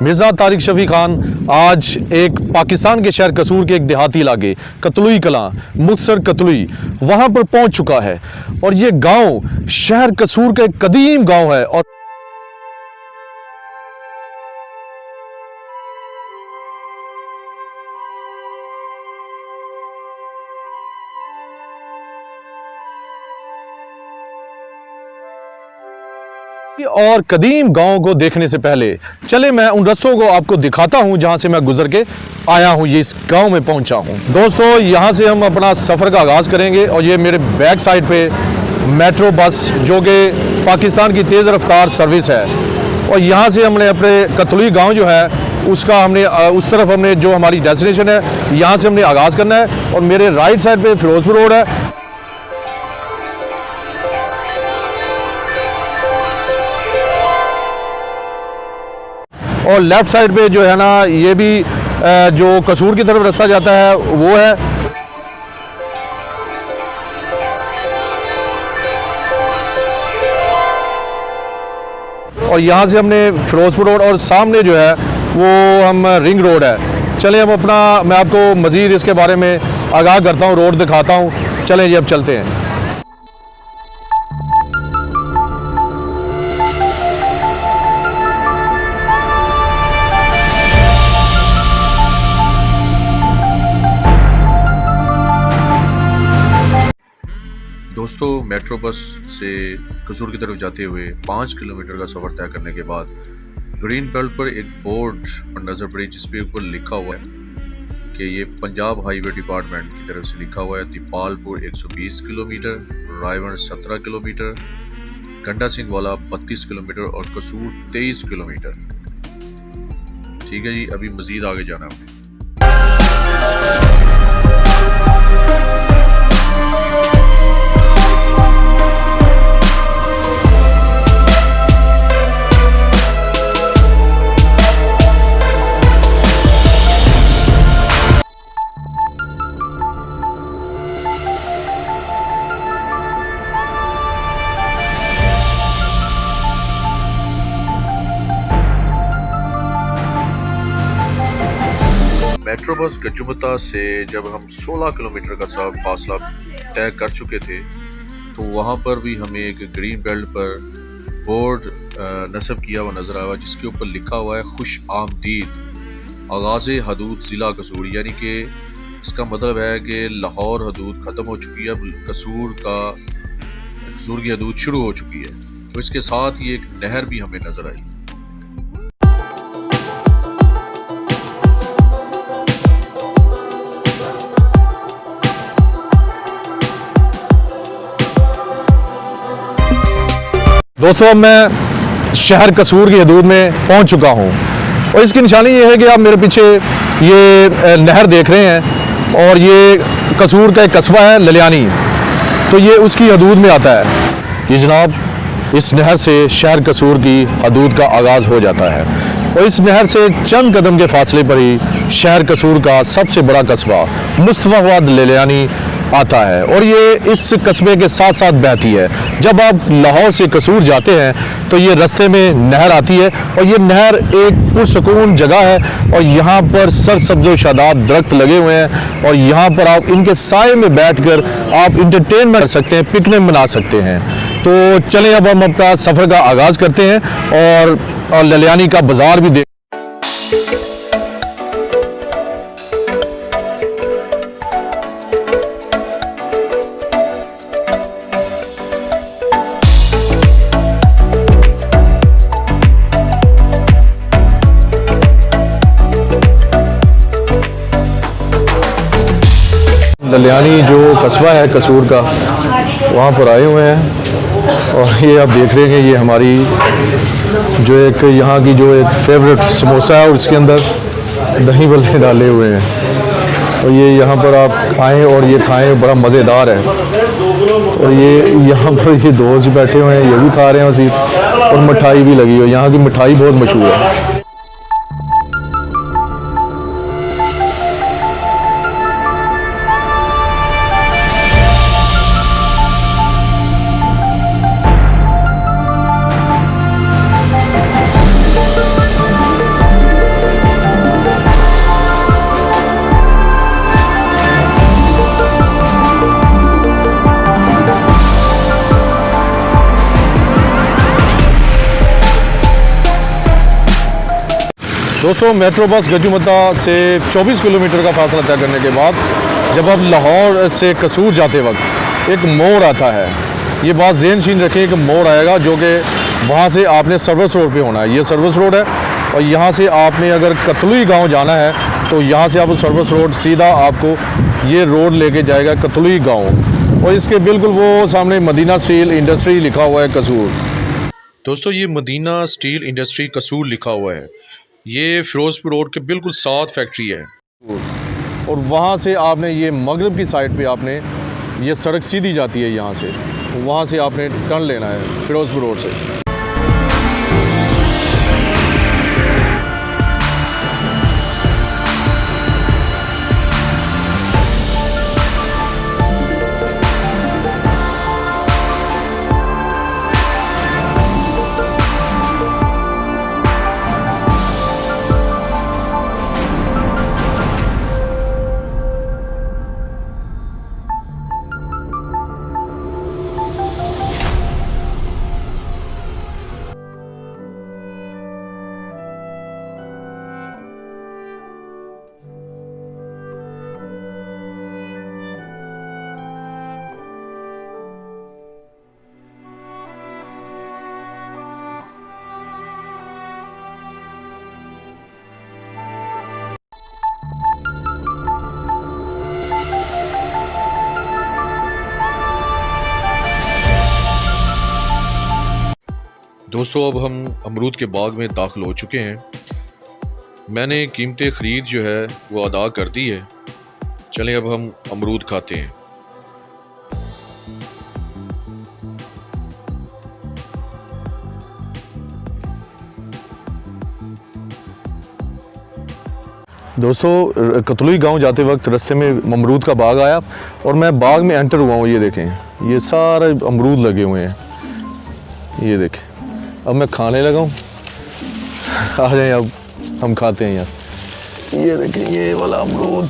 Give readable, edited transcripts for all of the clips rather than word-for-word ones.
मिर्ज़ा तारिक शफी खान आज एक पाकिस्तान के शहर कसूर के एक देहाती इलाके कतलुई कलां मुख्तसर कतलुई वहाँ पर पहुँच चुका है। और ये गांव शहर कसूर का एक कदीम गांव है। और कदीम गांव को देखने से पहले चले मैं उन रास्तों को आपको दिखाता हूं जहां से मैं गुजर के आया हूं, ये इस गांव में पहुंचा हूं। दोस्तों यहां से हम अपना सफ़र का आगाज़ करेंगे और ये मेरे बैक साइड पे मेट्रो बस जो कि पाकिस्तान की तेज़ रफ्तार सर्विस है। और यहां से हमने अपने कतलुई गाँव जो है उसका हमने उस तरफ हमने जो हमारी डेस्टिनेशन है यहाँ से हमने आगाज़ करना है। और मेरे राइट साइड पर फिरोजपुर रोड है और लेफ़्ट साइड पे जो है ना ये भी जो कसूर की तरफ रास्ता जाता है वो है। और यहाँ से हमने फिरोजपुर रोड और सामने जो है वो हम रिंग रोड है। चलें अब मैं आपको मज़ीद इसके बारे में आगाह करता हूँ, रोड दिखाता हूँ। चलें जी अब चलते हैं। दोस्तों मेट्रो बस से कसूर की तरफ जाते हुए 5 किलोमीटर का सफ़र तय करने के बाद ग्रीन बेल्ट पर एक बोर्ड पर नज़र पड़ी जिस पे ऊपर लिखा हुआ है कि ये पंजाब हाईवे डिपार्टमेंट की तरफ से लिखा हुआ है। तिपालपुर 120 किलोमीटर, रायवन 17 किलोमीटर, गंडा सिंह वाला 32 किलोमीटर और कसूर 23 किलोमीटर। ठीक है जी, अभी मज़ीद आगे जाना है हमें। मेट्रो बस गजुमता से जब हम 16 किलोमीटर का फासला तय कर चुके थे तो वहाँ पर भी हमें एक ग्रीन बेल्ट पर बोर्ड नस्ब किया हुआ नज़र आया जिसके ऊपर लिखा हुआ है खुश आमदीद आगाज़ हदूद ज़िला कसूर। यानी कि इसका मतलब है कि लाहौर हदूद ख़त्म हो चुकी है, कसूर की हदूद शुरू हो चुकी है। तो इसके साथ ही एक नहर भी हमें नज़र आई। दोस्तों मैं शहर कसूर की हदूद में पहुंच चुका हूं और इसकी निशानी ये है कि आप मेरे पीछे ये नहर देख रहे हैं और ये कसूर का एक कस्बा है ललियानी, तो ये उसकी हदूद में आता है। ये जनाब इस नहर से शहर कसूर की हदूद का आगाज़ हो जाता है और इस नहर से चंद कदम के फासले पर ही शहर कसूर का सबसे बड़ा कस्बा मुस्तफाबाद ललियानी आता है और ये इस कस्बे के साथ साथ बहती है। जब आप लाहौर से कसूर जाते हैं तो ये रास्ते में नहर आती है और ये नहर एक पुरसकून जगह है और यहाँ पर सरसब्ज़ व शादाब दरख्त लगे हुए हैं और यहाँ पर आप इनके साए में बैठकर आप इंटरटेनमेंट कर सकते हैं, पिकनिक मना सकते हैं। तो चलें अब हम अपना सफ़र का आगाज़ करते हैं और ललियानी का बाज़ार भी देख। ललियानी जो कस्बा है कसूर का वहाँ पर आए हुए हैं और ये आप देख रहे हैं ये हमारी जो एक यहाँ की जो एक फेवरेट समोसा है और इसके अंदर दही बल्ले डाले हुए हैं और ये यहाँ पर आप आएँ और ये खाएँ, बड़ा मज़ेदार है। और ये यहाँ पर ये दोस्त बैठे हुए हैं, ये भी खा रहे हैं उसी, और मिठाई भी लगी हुई है। यहाँ की मिठाई बहुत मशहूर है। दोस्तों मेट्रो बस गजुमता से 24 किलोमीटर का फासला तय करने के बाद जब आप लाहौर से कसूर जाते वक्त एक मोड़ आता है, ये बात ज़हन शीन रखें कि मोड़ आएगा जो कि वहाँ से आपने सर्विस रोड पे होना है। ये सर्विस रोड है और यहाँ से आपने अगर कतलुई गांव जाना है तो यहाँ से आप सर्विस रोड सीधा आपको ये रोड लेके जाएगा कतलुई गांव, और इसके बिल्कुल वो सामने मदीना स्टील इंडस्ट्री लिखा हुआ है कसूर। दोस्तों ये मदीना स्टील इंडस्ट्री कसूर लिखा हुआ है, ये फिरोजपुर रोड के बिल्कुल साथ फैक्ट्री है। और वहाँ से आपने ये मगरब की साइड पे आपने ये सड़क सीधी जाती है, यहाँ से वहाँ से आपने टर्न लेना है फिरोजपुर रोड से। दोस्तों अब हम अमरूद के बाग में दाखिल हो चुके हैं। मैंने कीमतें ख़रीद जो है वो अदा कर दी है। चलें अब हम अमरूद खाते हैं। दोस्तों कतलुई गांव जाते वक्त रास्ते में अमरूद का बाग आया और मैं बाग में एंटर हुआ हूँ। ये देखें, ये सारे अमरूद लगे हुए हैं, ये देखें। अब मैं खाने लगा हूँ, आ जाए अब हम खाते हैं यार। ये देखें, ये वाला अमरूद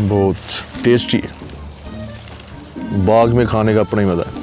बहुत टेस्टी है, बाग में खाने का अपना ही मज़ा है।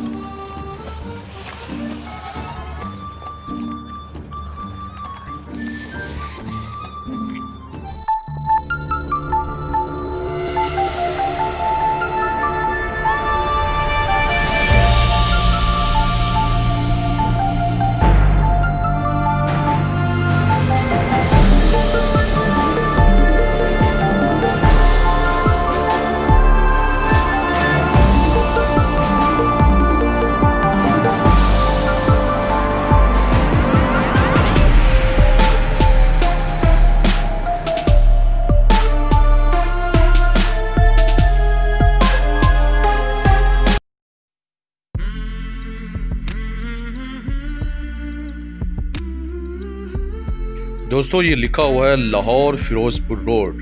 दोस्तों ये लिखा हुआ है Lahore Ferozepur road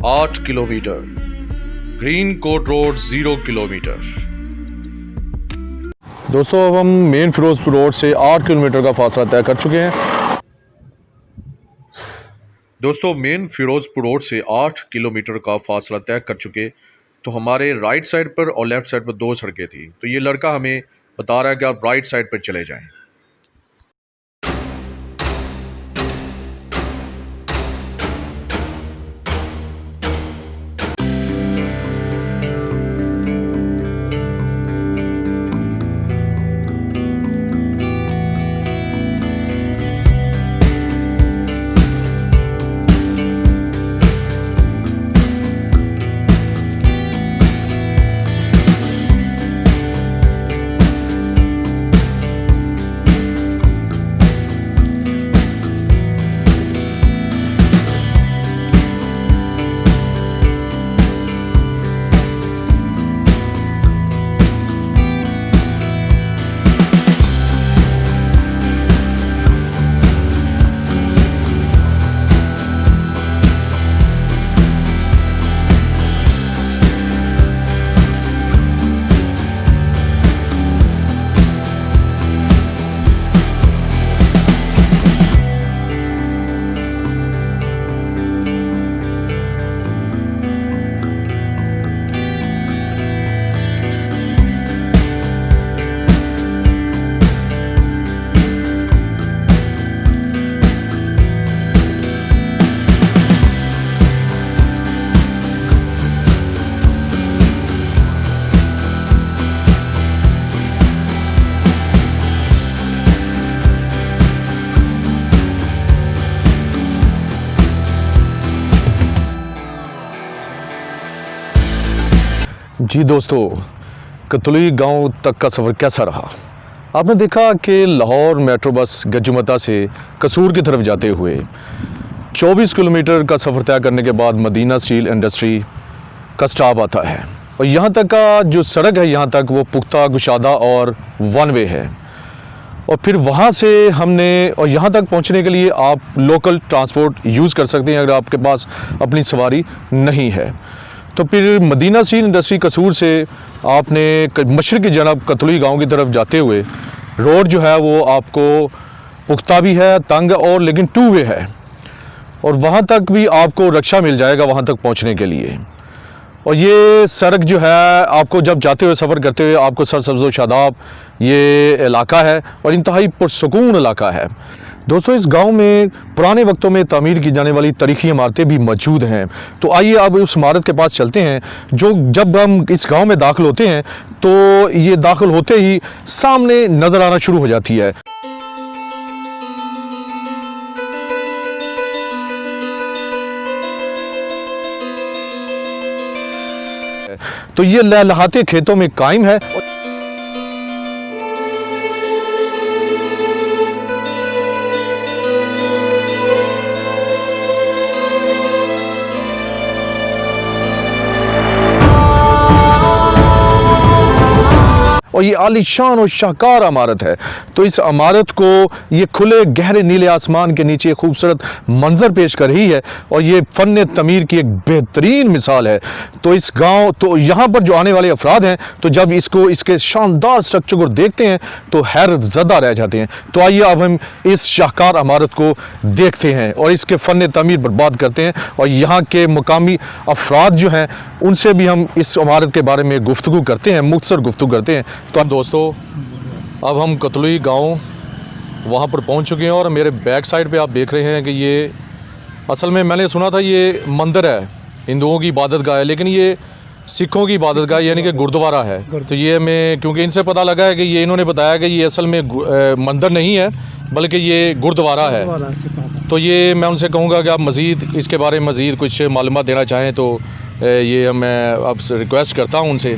8 kilometre, green Kot road 0 kilometre. दोस्तों अब हम मेन फिरोजपुर रोड से 8 किलोमीटर का फासला तय कर चुके हैं। दोस्तों मेन फिरोजपुर रोड से 8 किलोमीटर का फासला तय कर चुके, तो हमारे राइट साइड पर और लेफ़्ट साइड पर दो सड़कें थी। तो ये लड़का हमें बता रहा है कि आप राइट साइड पर चले जाएं। जी दोस्तों, कतलुई गांव तक का सफ़र कैसा रहा? आपने देखा कि लाहौर मेट्रो बस गजुमता से कसूर की तरफ जाते हुए 24 किलोमीटर का सफ़र तय करने के बाद मदीना स्टील इंडस्ट्री का स्टॉप आता है और यहाँ तक का जो सड़क है यहाँ तक वो पुख्ता, कुशादा और वन वे है। और फिर वहाँ से हमने और यहाँ तक पहुँचने के लिए आप लोकल ट्रांसपोर्ट यूज़ कर सकते हैं अगर आपके पास अपनी सवारी नहीं है। तो फिर मदीना स्टील इंडस्ट्री कसूर से आपने मशरक़ी जनब कतलुई गांव की तरफ जाते हुए रोड जो है वो आपको पुख्ता भी है, तंग और लेकिन टू वे है और वहाँ तक भी आपको रक्षा मिल जाएगा वहाँ तक पहुँचने के लिए। और ये सड़क जो है आपको जब जाते हुए सफ़र करते हुए आपको सरसब्ज़ व शादाब ये इलाका है और इंतहाई पुरसुकून इलाका है। दोस्तों, इस गांव में पुराने वक्तों में तामीर की जाने वाली तारीखी इमारतें भी मौजूद हैं। तो आइए अब उस इमारत के पास चलते हैं जो जब हम इस गांव में दाखिल होते हैं तो ये दाखिल होते ही सामने नज़र आना शुरू हो जाती है। तो ये लहलहाते खेतों में कायम है। और ये आलीशान और शाहकार इमारत है। तो इस इमारत को ये खुले गहरे नीले आसमान के नीचे खूबसूरत मंजर पेश कर रही है और ये फ़न तमीर की एक बेहतरीन मिसाल है। तो इस गांव तो यहाँ पर जो आने वाले अफराद हैं तो जब इसके शानदार स्ट्रक्चर को देखते हैं तो हैरत ज़दा रह जाते हैं। तो आइए अब हम इस शाहकार इमारत को देखते हैं और इसके फ़न तमीर पर बात करते हैं और यहाँ के मुकामी अफराद जो हैं उनसे भी हम इस इमारत के बारे में गुफ्तगू करते हैं, मुख्तसर गुफ्तगू करते हैं। तो दोस्तों, अब हम कतलुई गांव वहाँ पर पहुँच चुके हैं और मेरे बैक साइड पे आप देख रहे हैं कि ये असल में मैंने सुना था ये मंदिर है, हिंदुओं की इबादत गाह है, लेकिन ये सिखों की इबादत गाह यानी कि गुरुद्वारा है। तो ये मैं क्योंकि इनसे पता लगा है कि ये इन्होंने बताया कि ये असल में मंदिर नहीं है बल्कि ये गुरुद्वारा है। तो ये मैं उनसे कहूँगा कि आप मज़ीद इसके बारे में मज़ीद कुछ मालूमात देना चाहें तो ये मैं आपसे रिक्वेस्ट करता हूँ उनसे।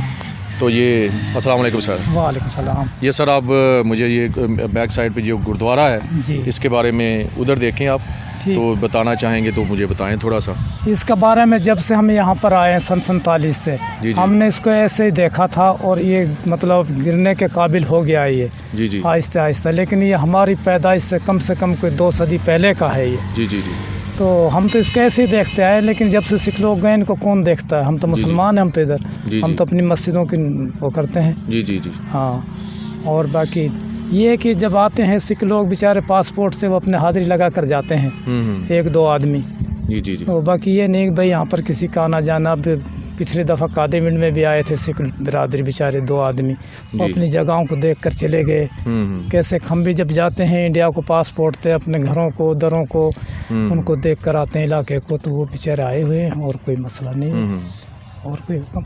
तो ये अस्सलाम वालेकुम सर। वालेकुम सलाम। ये सर आप मुझे ये बैक साइड पे जो गुरुद्वारा है जी, इसके बारे में उधर देखें आप तो बताना चाहेंगे तो मुझे बताएं थोड़ा सा इसके बारे में। जब से हम यहाँ पर आए हैं सन 47 से जी। हमने इसको ऐसे ही देखा था और ये मतलब गिरने के काबिल हो गया ये जी आहिस्ता आहिस्ता, लेकिन ये हमारी पैदाइश से कम कोई 2 सदी पहले का है ये। जी। तो हम तो इसको ऐसे ही देखते आए, लेकिन जब से सिख लोग गए इनको कौन देखता है? हम तो मुसलमान हैं, हम तो इधर हम तो अपनी मस्जिदों की वो करते हैं। जी। हाँ, और बाकी ये कि जब आते हैं सिख लोग बेचारे पासपोर्ट से वो अपने हाजिरी लगा कर जाते हैं 1-2 आदमी। जी। तो बाकी ये नहीं भाई यहाँ पर किसी का आना जाना। अब पिछले दफ़ा कादेमिंड में भी आए थे सिख बिरादरी बेचारे 2 आदमी, वो अपनी जगहों को देख कर चले गए। कैसे हम भी जब जाते हैं इंडिया को पासपोर्ट थे अपने घरों को दरों को उनको देख कर आते हैं इलाके को, तो वो बेचारे आए हुए हैं और कोई मसला नहीं है और कोई हुक्म।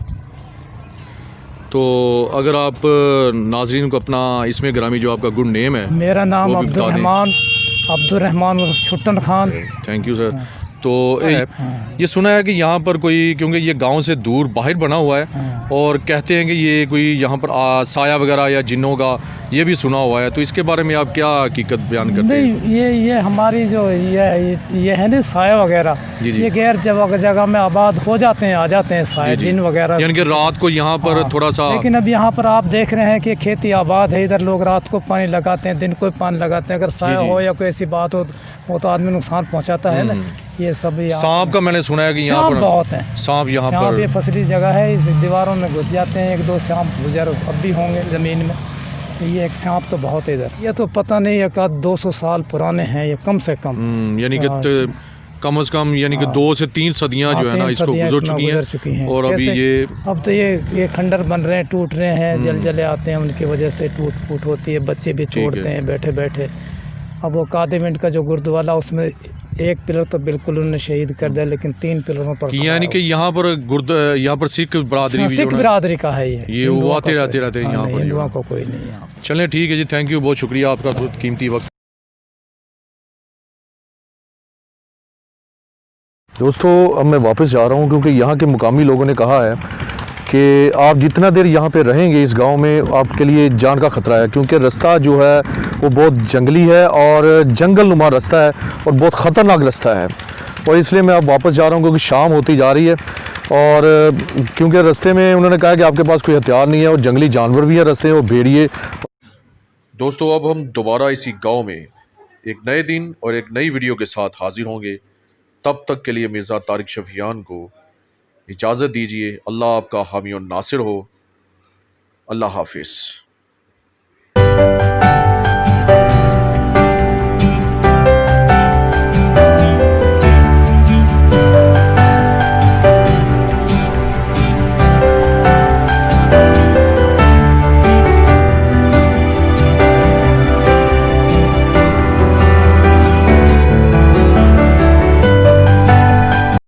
तो अगर आप नाजरीन को अपना इसमें ग्रामी जो आपका गुड नेम है। मेरा नाम Abdurrahman Chhuttan Khan. Thank you sir. तो ये सुना है कि यहाँ पर कोई, क्योंकि ये गांव से दूर बाहर बना हुआ है और कहते हैं कि ये कोई यहाँ पर साया वगैरह या जिन्नों का ये भी सुना हुआ है, तो इसके बारे में आप क्या हकीकत बयान करते हैं? नहीं, ये हमारी जो ये है ना साया वगैरह, ये गैर जगह में आबाद हो जाते हैं, आ जाते हैं साया जिन वगैरह, यानी कि रात को यहाँ पर थोड़ा सा। लेकिन अब यहाँ पर आप देख रहे हैं कि खेती आबाद है, इधर लोग रात को पानी लगाते हैं, दिन को पानी लगाते हैं। अगर साया हो या कोई ऐसी बात हो वो तो आदमी नुकसान पहुँचाता है ना। ये सब सांप का मैंने सुना है कि यहाँ पर बहुत है सांप यहाँ पर। ये फसली जगह है, इस दीवारों में घुस जाते हैं 1-2 सांप गुजर अब भी होंगे ज़मीन में। तो ये एक सांप तो बहुत है इधर। ये तो पता नहीं है 200 साल पुराने हैं ये कम से कम, यानी कि कम से कम यानी कि 2 से 3 सदियाँ जो है ना इसको गुजर चुकी हैं। और अभी अब तो ये खंडर बन रहे हैं, टूट रहे हैं, जले आते हैं, उनकी वजह से टूट फूट होती है, बच्चे भी तोड़ते हैं बैठे बैठे। अब वो कादेमिंड का जो गुरुद्वारा उसमें 1 पिलर तो बिल्कुल उन्होंने शहीद कर दिया, लेकिन 3 पिलरों पर यानी कि यहाँ पर सिख बिरादरी का है ये वो आते रहते हैं यहाँ पर, हिंदुओं को कोई नहीं यहाँ। चलें ठीक है जी, थैंक यू, बहुत शुक्रिया आपका बहुत कीमती वक्त। दोस्तों, अब मैं वापस जा रहा हूँ क्योंकि यहाँ के मुकामी लोगों ने कहा है कि आप जितना देर यहाँ पे रहेंगे इस गांव में आपके लिए जान का ख़तरा है, क्योंकि रास्ता जो है वो बहुत जंगली है और जंगल नुमा रास्ता है और बहुत ख़तरनाक रास्ता है। और इसलिए मैं अब वापस जा रहा हूँ क्योंकि शाम होती जा रही है और क्योंकि रास्ते में उन्होंने कहा कि आपके पास कोई हथियार नहीं है और जंगली जानवर भी है रास्ते में, वो भेड़िए। दोस्तों अब हम दोबारा इसी गांव में एक नए दिन और एक नई वीडियो के साथ हाजिर होंगे। तब तक के लिए मिर्ज़ा तारिक शफियान को इजाज़त दीजिए। अल्लाह आपका हामी और नासिर हो। अल्लाह हाफिज़।